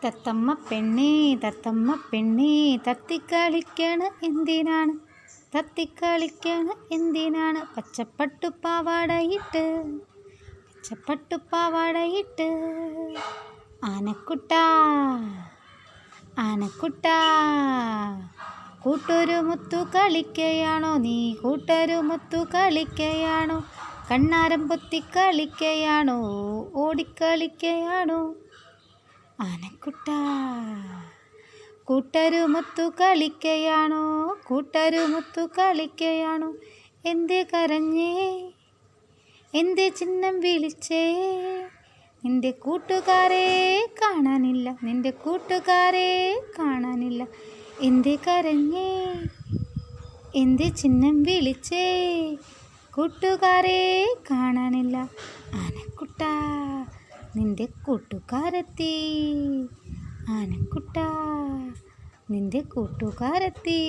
തത്തമ്മ പെണ്ണേ തത്തമ്മ പെണ്ണേ തത്തിക്കളിക്കണ എന്തിനാണ് തത്തിക്കളിക്കണ എന്തിനാണ് പച്ചപ്പട്ടുപാവാടയിട്ട് ആനക്കുട്ടാ ആനക്കുട്ടാ കൂട്ടൊരുമൊത്തു കളിക്കയാണോ നീ കൂട്ടൊരുമൊത്തു കളിക്കയാണോ കണ്ണാരം പൊത്തി കളിക്കയാണോ ഓടിക്കളിക്കയാണോ ആനക്കുട്ടാ കൂട്ടരുമൊത്തു കളിക്കയാണോ കൂട്ടരുമൊത്തു കളിക്കയാണോ എന്തേ കരഞ്ഞേ എന്തേ ചിഹ്നം വിളിച്ചേ നിന്റെ കൂട്ടുകാരെ കാണാനില്ല നിന്റെ കൂട്ടുകാരെ കാണാനില്ല എന്തേ കരഞ്ഞേ എന്തേ ചിഹ്നം വിളിച്ചേ കൂട്ടുകാരെ കാണാനില്ല ആനക്കുട്ടാ നിന്റെ കൂട്ടുകാരെത്തി ആനക്കുട്ടാ നിന്റെ കൂട്ടുകാരെത്തി.